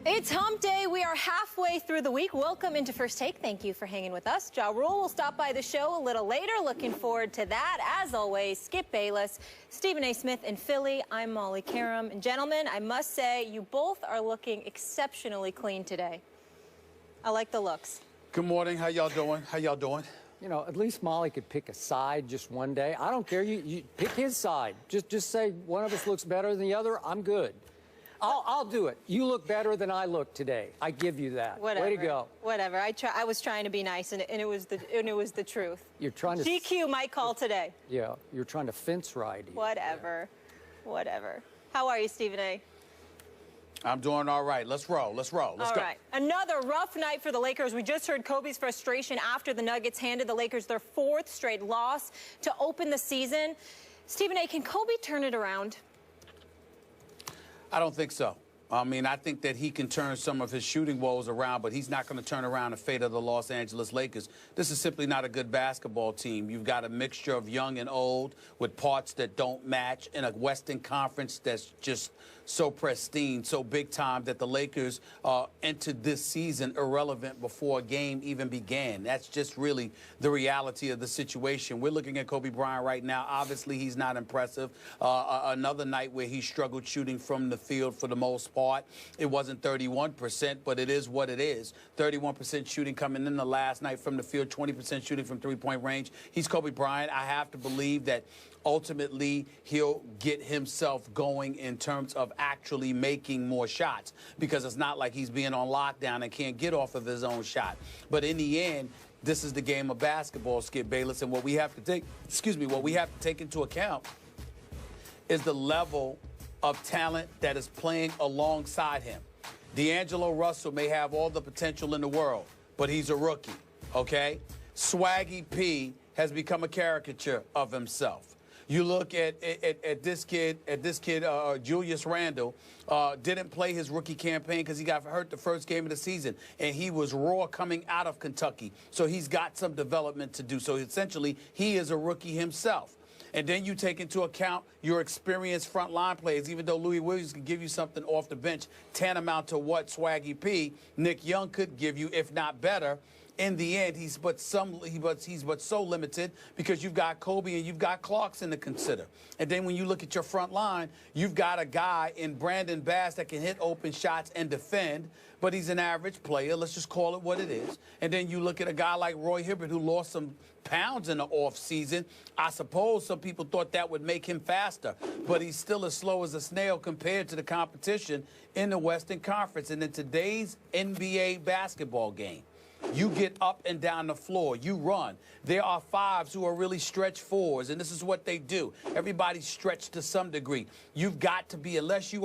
It's hump day. We are halfway through the week. Welcome into First Take. Thank you for hanging with us. Ja Rule will stop by the show a little later. Looking forward to that. As always, Skip Bayless, Stephen A. Smith in Philly. I'm Molly Karam. And gentlemen, I must say, you both are looking exceptionally clean today. I like the looks. Good morning. How y'all doing? How y'all doing? You know, at least Molly could pick a side just one day. I don't care. You pick his side. Just say one of us looks better than the other. I'm good. I'll do it. You look better than I look today. I give you that. Whatever. Way to go. Whatever. I was trying to be nice, and it was the truth. You're trying to. GQ might call today. Yeah, you're trying to fence ride. Whatever. Yeah. Whatever. How are you, Stephen A.? I'm doing all right. Let's roll. Let's roll. Let's go. All right. Another rough night for the Lakers. We just heard Kobe's frustration after the Nuggets handed the Lakers their fourth straight loss to open the season. Stephen A., can Kobe turn it around? I don't think so. I mean, I think that he can turn some of his shooting woes around, but he's not going to turn around the fate of the Los Angeles Lakers. This is simply not a good basketball team. You've got a mixture of young and old with parts that don't match in a Western Conference that's just so pristine, so big time that the Lakers entered this season irrelevant before a game even began. That's just really the reality of the situation. We're looking at Kobe Bryant right now. Obviously, he's not impressive. Another night where he struggled shooting from the field for the most part. It wasn't 31%, but it is what it is. 31% shooting coming in the last night from the field, 20% shooting from three-point range. He's Kobe Bryant. I have to believe that ultimately he'll get himself going in terms of actually making more shots, because it's not like he's being on lockdown and can't get off of his own shot. But in the end, this is the game of basketball, Skip Bayless, and what we have to take into account is the level of talent that is playing alongside him. D'Angelo Russell may have all the potential in the world, but he's a rookie, okay? Swaggy P has become a caricature of himself. You look at this kid, Julius Randle, didn't play his rookie campaign because he got hurt the first game of the season, and he was raw coming out of Kentucky. So he's got some development to do. So essentially, he is a rookie himself. And then you take into account your experienced front line players, even though Louis Williams can give you something off the bench tantamount to what Swaggy P, Nick Young could give you, if not better. In the end, he's but so limited because you've got Kobe and you've got Clarkson to consider. And then when you look at your front line, you've got a guy in Brandon Bass that can hit open shots and defend, but he's an average player. Let's just call it what it is. And then you look at a guy like Roy Hibbert, who lost some pounds in the offseason. I suppose some people thought that would make him faster, but he's still as slow as a snail compared to the competition in the Western Conference. And in today's NBA basketball game, you get up and down the floor. You run. There are fives who are really stretch fours, and this is what they do. Everybody's stretched to some degree. You've got to be, unless you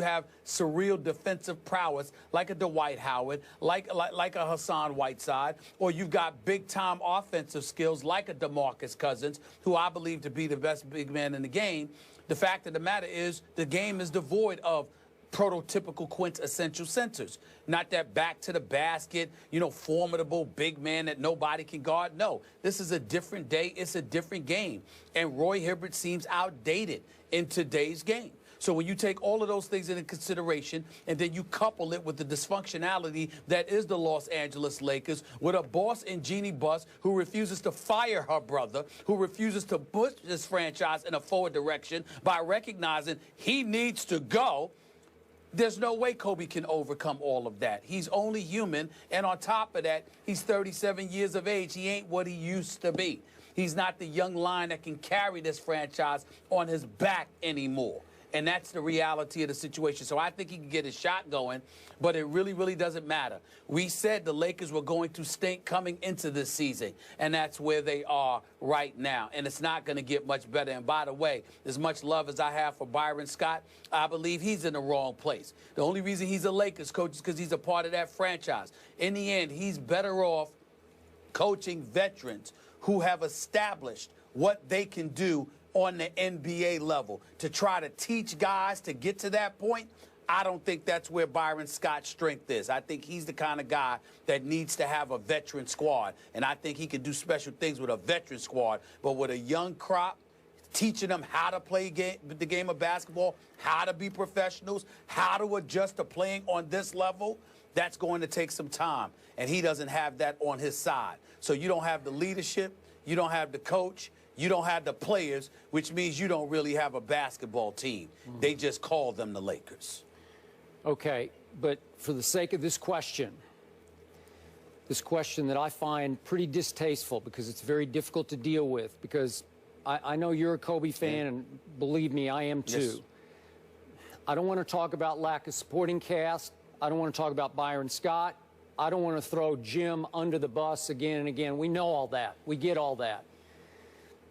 have surreal defensive prowess like a Dwight Howard, like a Hassan Whiteside, or you've got big-time offensive skills like a DeMarcus Cousins, who I believe to be the best big man in the game. The fact of the matter is the game is devoid of prototypical quintessential centers. Not that back to the basket, formidable big man that nobody can guard. No, this is a different day. It's a different game. And Roy Hibbert seems outdated in today's game. So when you take all of those things into consideration and then you couple it with the dysfunctionality that is the Los Angeles Lakers, with a boss in Jeannie Buss who refuses to fire her brother, who refuses to push this franchise in a forward direction by recognizing he needs to go, there's no way Kobe can overcome all of that. He's only human, and on top of that, he's 37 years of age. He ain't what he used to be. He's not the young lion that can carry this franchise on his back anymore. And that's the reality of the situation. So I think he can get his shot going, but it really, really doesn't matter. We said the Lakers were going to stink coming into this season, and that's where they are right now. And it's not going to get much better. And by the way, as much love as I have for Byron Scott, I believe he's in the wrong place. The only reason he's a Lakers coach is because he's a part of that franchise. In the end, he's better off coaching veterans who have established what they can do on the NBA level. To try to teach guys to get to that point, I don't think that's where Byron Scott's strength is. I think he's the kind of guy that needs to have a veteran squad, and I think he can do special things with a veteran squad. But with a young crop, teaching them how to play the game of basketball, how to be professionals, how to adjust to playing on this level, that's going to take some time. And he doesn't have that on his side. So you don't have the leadership, you don't have the coach, you don't have the players, which means you don't really have a basketball team. They just call them the Lakers. Okay, but for the sake of this question that I find pretty distasteful because it's very difficult to deal with, because I know you're a Kobe fan, and believe me, I am too. Yes. I don't want to talk about lack of supporting cast. I don't want to talk about Byron Scott. I don't want to throw Jim under the bus again and again. We know all that. We get all that.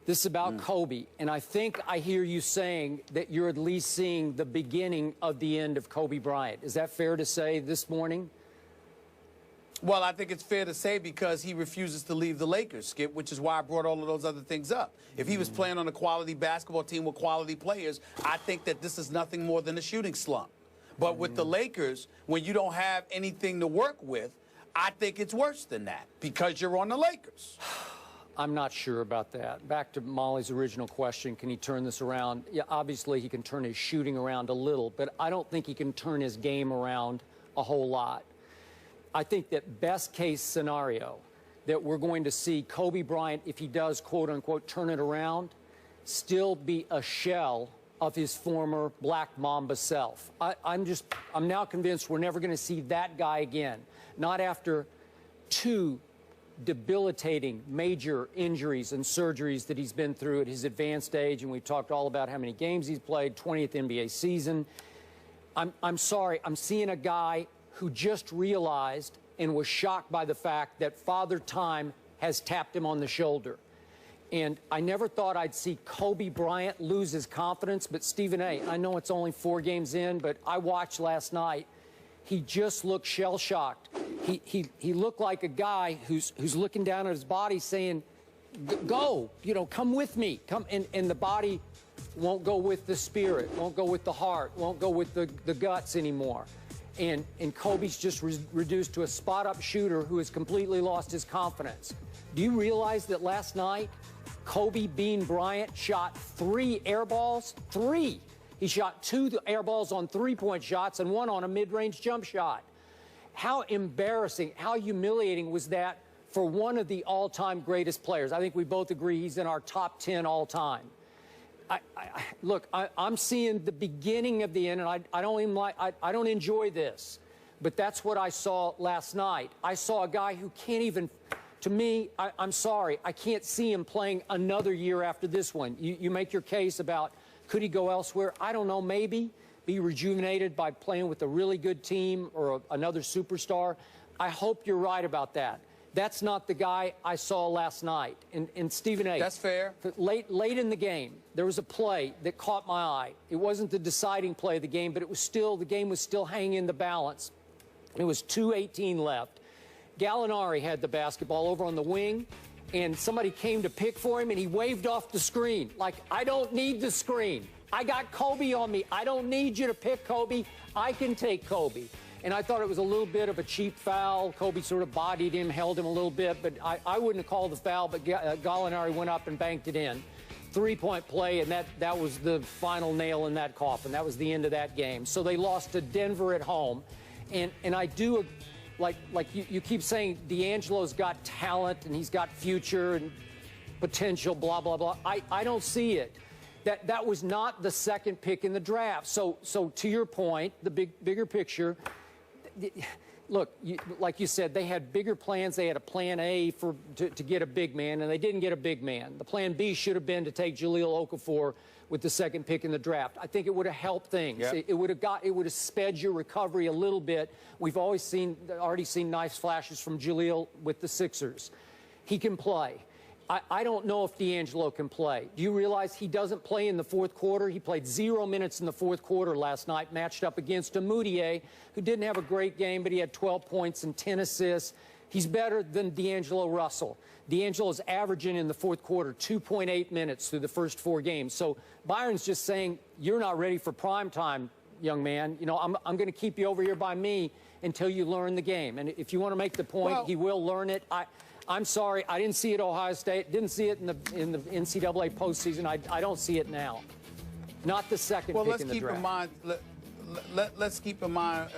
This is about Kobe, and I think I hear you saying that you're at least seeing the beginning of the end of Kobe Bryant. Is that fair to say this morning? Well, I think it's fair to say because he refuses to leave the Lakers, Skip, which is why I brought all of those other things up. If he was playing on a quality basketball team with quality players, I think that this is nothing more than a shooting slump. But with the Lakers, when you don't have anything to work with, I think it's worse than that because you're on the Lakers. I'm not sure about that. Back to Molly's original question, can he turn this around? Yeah, obviously he can turn his shooting around a little, but I don't think he can turn his game around a whole lot. I think that best case scenario that we're going to see Kobe Bryant, if he does, quote unquote, turn it around, still be a shell of his former Black Mamba self. I'm now convinced we're never going to see that guy again. Not after 2 debilitating major injuries and surgeries that he's been through at his advanced age, and we've talked all about how many games he's played, 20th NBA season. I'm sorry, I'm seeing a guy who just realized and was shocked by the fact that Father Time has tapped him on the shoulder. And I never thought I'd see Kobe Bryant lose his confidence, but Stephen A., I know it's only 4 games in, but I watched last night. He just looked shell-shocked. He looked like a guy who's looking down at his body saying, go, you know, come with me. Come, and the body won't go with the spirit, won't go with the heart, won't go with the guts anymore. And Kobe's just reduced to a spot-up shooter who has completely lost his confidence. Do you realize that last night, Kobe Bean Bryant shot 3 air balls? 3. He shot 2 air balls on 3-point shots and 1 on a mid-range jump shot. How embarrassing, how humiliating was that for one of the all-time greatest players? I think we both agree he's in our top 10 all-time. Look, I'm seeing the beginning of the end, and I don't enjoy this, but that's what I saw last night. I saw a guy who can't even, to me, I'm sorry, I can't see him playing another year after this one. You make your case about could he go elsewhere? I don't know, maybe be rejuvenated by playing with a really good team or another superstar. I hope you're right about that. That's not the guy I saw last night. And Stephen A. That's fair. Late in the game, there was a play that caught my eye. It wasn't the deciding play of the game, but it was still, the game was still hanging in the balance. It was 2:18 left. Gallinari had the basketball over on the wing, and somebody came to pick for him, and he waved off the screen. Like, I don't need the screen. I got Kobe on me. I don't need you to pick Kobe. I can take Kobe. And I thought it was a little bit of a cheap foul. Kobe sort of bodied him, held him a little bit, but I wouldn't have called the foul, but Gallinari went up and banked it in. 3-point play, and that was the final nail in that coffin. That was the end of that game. So they lost to Denver at home. And I do, like you keep saying, D'Angelo's got talent, and he's got future and potential, blah, blah, blah. I don't see it. That was not the second pick in the draft. So to your point, the bigger picture, look, like you said, they had bigger plans. They had a plan A to get a big man, and they didn't get a big man. The plan B should have been to take Jahlil Okafor with the second pick in the draft. I think it would have helped things. Yep. It would have sped your recovery a little bit. We've already seen nice flashes from Jahlil with the Sixers. He can play. I don't know if D'Angelo can play. Do you realize he doesn't play in the fourth quarter? He played 0 minutes in the fourth quarter last night, matched up against a Moutier, who didn't have a great game, but he had 12 points and 10 assists. He's better than D'Angelo Russell. D'Angelo's averaging in the fourth quarter 2.8 minutes through the first 4 games. So Byron's just saying, you're not ready for prime time, young man. You know, I'm going to keep you over here by me until you learn the game. And if you want to make the point, he will learn it. I'm sorry, I didn't see it at Ohio State. Didn't see it in the NCAA postseason. I don't see it now. Not the second pick in the draft. Let's keep in mind,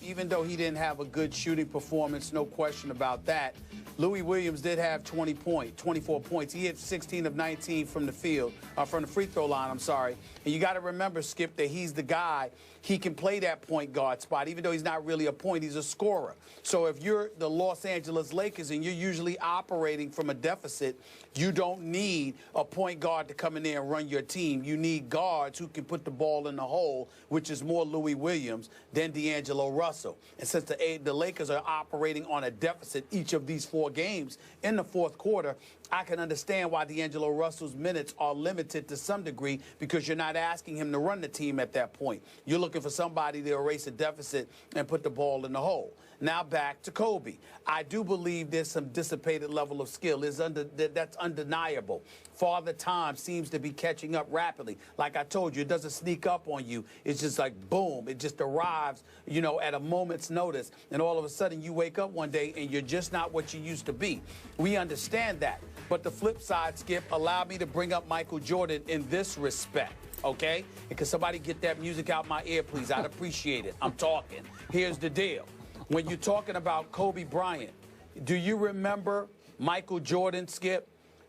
even though he didn't have a good shooting performance, no question about that, Louis Williams did have 24 points. He hit 16 of 19 from the field, from the free throw line, I'm sorry. And you got to remember, Skip, that he's the guy. He can play that point guard spot. Even though he's not really a point, he's a scorer. So if you're the Los Angeles Lakers and you're usually operating from a deficit, you don't need a point guard to come in there and run your team. You need guards who can put the ball in the hole, which is more Louis Williams than D'Angelo Russell. And since the Lakers are operating on a deficit each of these 4 games in the fourth quarter, I can understand why D'Angelo Russell's minutes are limited to some degree, because you're not asking him to run the team at that point. You're looking for somebody to erase a deficit and put the ball in the hole. Now back to Kobe. I do believe there's some dissipated level of skill. That's undeniable. Father Time seems to be catching up rapidly. Like I told you, it doesn't sneak up on you. It's just like, boom, it just arrives, you know, at a moment's notice. And all of a sudden you wake up one day and you're just not what you used to be. We understand that. But the flip side, Skip, allow me to bring up Michael Jordan in this respect. Okay? And can somebody get that music out my ear, please? I'd appreciate it. I'm talking. Here's the deal. When you're talking about Kobe Bryant, do you remember Michael Jordan, Skip,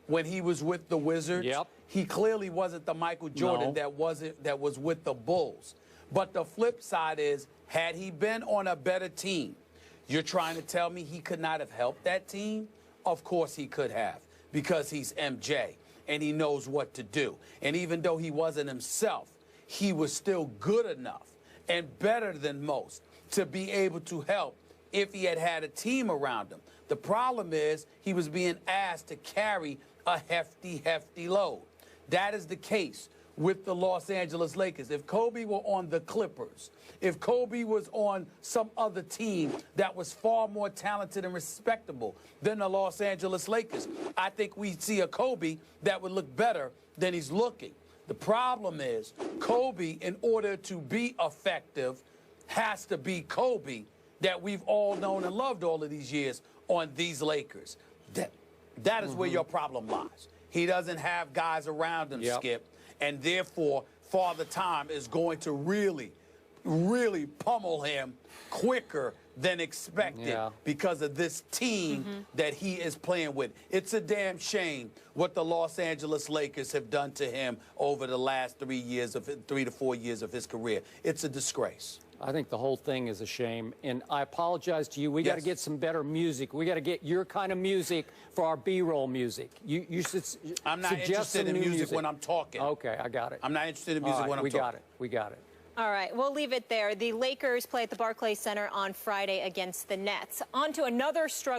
when he was with the Wizards? Yep. He clearly wasn't the Michael Jordan that was with the Bulls. But the flip side is, had he been on a better team, you're trying to tell me he could not have helped that team? Of course he could have, because he's MJ and he knows what to do. And even though he wasn't himself, he was still good enough and better than most to be able to help if he had had a team around him. The problem is he was being asked to carry a hefty load. That is the case with the Los Angeles Lakers. If Kobe were on the Clippers, if Kobe was on some other team that was far more talented and respectable than the Los Angeles Lakers, I think we'd see a Kobe that would look better than he's looking. The problem is Kobe, in order to be effective, has to be Kobe that we've all known and loved all of these years on these Lakers. That is where your problem lies. He doesn't have guys around him, Skip, and therefore Father Time is going to really pummel him quicker than expected because of this team that he is playing with. It's a damn shame what the Los Angeles Lakers have done to him over the last 3 to 4 years of his career. It's a disgrace. I think the whole thing is a shame, and I apologize to you. We got to get some better music. We got to get your kind of music for our B-roll music. You should I'm not interested in music when I'm talking. Okay, I got it. I'm not interested in music when I'm talking. We got it. We got it. All right, we'll leave it there. The Lakers play at the Barclays Center on Friday against the Nets. On to another struggle.